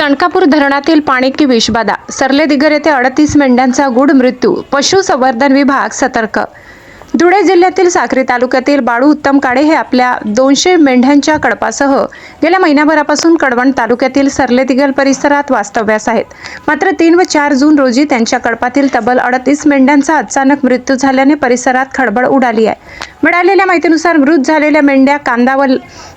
चणकापूर धरणातील पाणी की विषबाधा, सरलेदिगर येथे 38 मेंढ्यांचा गूढ मृत्यू, पशुसंवर्धन विभाग सतर्क। धुळे जिल्ह्यातील साक्री तालुक्यातील बाळू उत्तम काळे हे आपल्या 200 मेंढ्यांच्या कळपासह गेल्या महिन्याभरापासून कळवण तालुक्यातील सरलेदिगर परिसरात वास्तव्यास आहेत। मात्र 3 व 4 जून रोजी त्यांच्या कळपातील तब्बल 38 मेंढ्यांचा अचानक मृत्यू झाल्याने परिसरात खळबळ उडाली आहे। मिळालेल्या माहितीनुसार मृत झालेल्या मेंढ्या कांदा व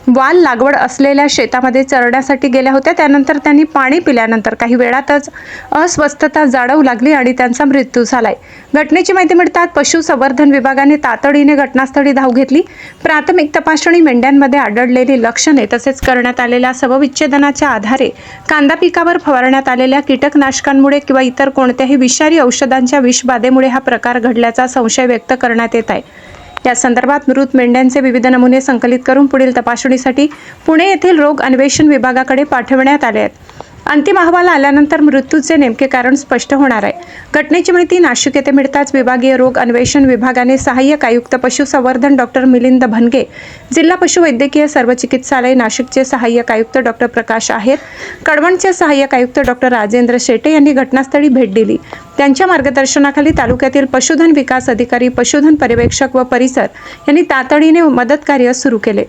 वाल लागवड असलेल्या शेतामध्ये चरण्यासाठी गेल्या होत्या। त्यानंतर त्यांनी पाणी पिल्यानंतर काही वेळातच अस्वस्थता जाणवू लागली आणि त्यांचा मृत्यू झालाय। घटनेची माहिती मिळताच पशुसंवर्धन विभागाने तातडीने घटनास्थळी धाव घेतली। प्राथमिक तपासणी मेंढ्यांमध्ये आढळलेली लक्षणे तसेच करण्यात आलेल्या शवविच्छेदनाच्या आधारे कांदा पिकावर फवारण्यात आलेल्या कीटकनाशकांमुळे किंवा इतर कोणत्याही विषारी औषधांच्या विषबाधेमुळे हा प्रकार घडल्याचा संशय व्यक्त करण्यात येत आहे। या संदर्भात मृत मेंढ्यांचे विविध नमुने संकलित करून पुढील तपासणीसाठी पुणे येथील रोग अन्वेषण विभागाकडे पाठवण्यात आले आहेत। अंतिम अहवाल आल्यानंतर मृत्यूचे नेमके कारण स्पष्ट होणार आहे। घटनेची माहिती नाशिक येथे मिळताच विभागीय रोग अन्वेषण विभागाने सहाय्यक आयुक्त पशुसंवर्धन डॉक्टर मिलिंद भनगे, जिल्हा पशुवैद्यकीय सर्व चिकित्सालय नाशिकचे सहाय्यक आयुक्त डॉक्टर प्रकाश आहेर, कळवणचे सहाय्यक आयुक्त डॉक्टर राजेंद्र शेटे यांनी घटनास्थळी भेट दिली। त्यांच्या मार्गदर्शनाखाली तालुक्यातील पशुधन विकास अधिकारी, पशुधन पर्यवेक्षक व परिसर यांनी तातडीने मदत कार्य सुरू केले।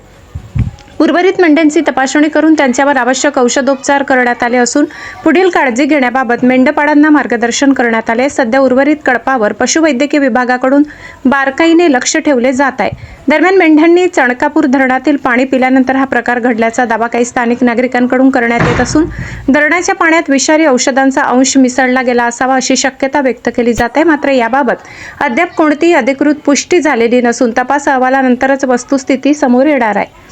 उर्वरित मेंढ्यांची तपासणी करून त्यांच्यावर आवश्यक औषधोपचार करण्यात आले असून पुढील काळजी घेण्याबाबत मेंढपाळांना मार्गदर्शन करण्यात आले। सध्या उर्वरित कळपावर पशुवैद्यकीय विभागाकडून बारकाईने लक्ष ठेवले जात आहे। दरम्यान मेंढ्यांनी चणकापूर धरणातील पाणी पिल्यानंतर हा प्रकार घडल्याचा दावा काही स्थानिक नागरिकांकडून करण्यात येत असून धरणाच्या पाण्यात विषारी औषधांचा अंश मिसळला गेला असावा अशी शक्यता व्यक्त केली जात आहे। मात्र याबाबत अद्याप कोणतीही अधिकृत पुष्टी झालेली नसून तपास अहवालानंतरच वस्तुस्थिती समोर येणार आहे।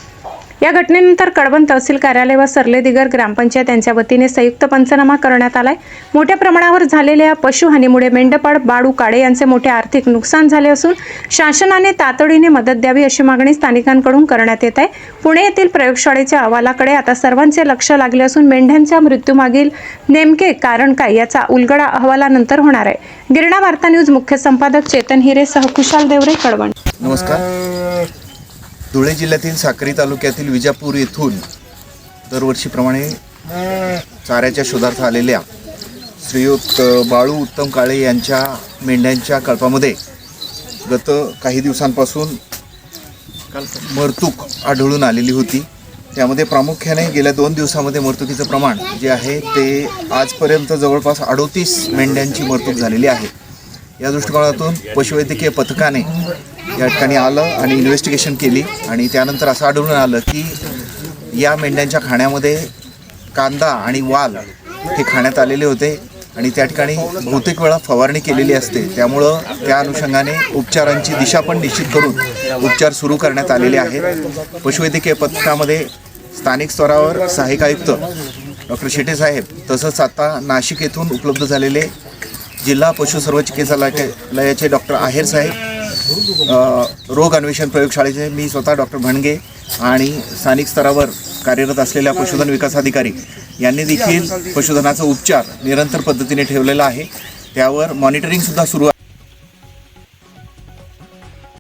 या घटनेनंतर कळवण तहसील कार्यालय व सरलेदिगर ग्रामपंचायत यांच्या वतीने संयुक्त पंचनामा करण्यात आलाय। मोठ्या प्रमाणावर झालेल्या पशुहानीमुळे मेंढपाळ बाळू काळे यांचे मोठे आर्थिक नुकसान झाले असून शासनाने तातडीने मदत द्यावी अशी मागणी स्थानिकांकडून करण्यात येत आहे। पुणे येथील प्रयोगशाळेच्या अहवालाकडे आता सर्वांचे लक्ष लागले असून मेंढ्यांच्या मृत्यूमागील नेमके कारण काय याचा उलगडा अहवालानंतर होणार आहे। गिरणा वार्ता न्यूज मुख्य संपादक चेतन हिरे सह कुशाल देवरे, कळवण। नमस्कार। धुळे जिल्ह्यातील साक्री तालुक्यातील विजापूर येथून दरवर्षीप्रमाणे चाऱ्याच्या शोधार्थ आलेल्या श्रीयुत बाळू उत्तम काळे यांच्या मेंढ्यांच्या कळपामध्ये गत काही दिवसांपासून मरतूक आढळून आलेली होती। त्यामध्ये प्रामुख्याने गेल्या 2 दिवसामध्ये मरतुकीचं प्रमाण जे आहे ते आजपर्यंत जवळपास 38 मेंढ्यांची मरतूक झालेली आहे। या दृष्टिकोनातून पशुवैद्यकीय पथकाने या ठिकाणी आलं आणि इन्व्हेस्टिगेशन केली आणि त्यानंतर असं आढळून आलं की या मेंढ्यांच्या खाण्यामध्ये कांदा आणि वाल हे खाण्यात आलेले होते आणि त्या ठिकाणी बहुतेक वेळा फवारणी केलेली असते। त्यामुळं त्या अनुषंगाने उपचारांची दिशा पण निश्चित करून उपचार सुरू करण्यात आलेले आहेत। पशुवैद्यकीय पथकामध्ये स्थानिक स्तरावर सहाय्यक आयुक्त डॉक्टर शेटे साहेब, तसंच आता नाशिक येथून उपलब्ध झालेले जिल्हा पशु सर्व चिकित्सालयाचे डॉक्टर आहेर साहेब, रोग अन्वेषण प्रयोगशाळेचे मी स्वतः डॉक्टर भणगे आणि स्थानिक स्तरावर कार्यरत असलेल्या पशुधन विकास अधिकारी यांनी देखील पशुधनाचा उपचार निरंतर पद्धतीने ठेवलेला आहे। त्यावर मॉनिटरिंगसुद्धा सुरू आहे।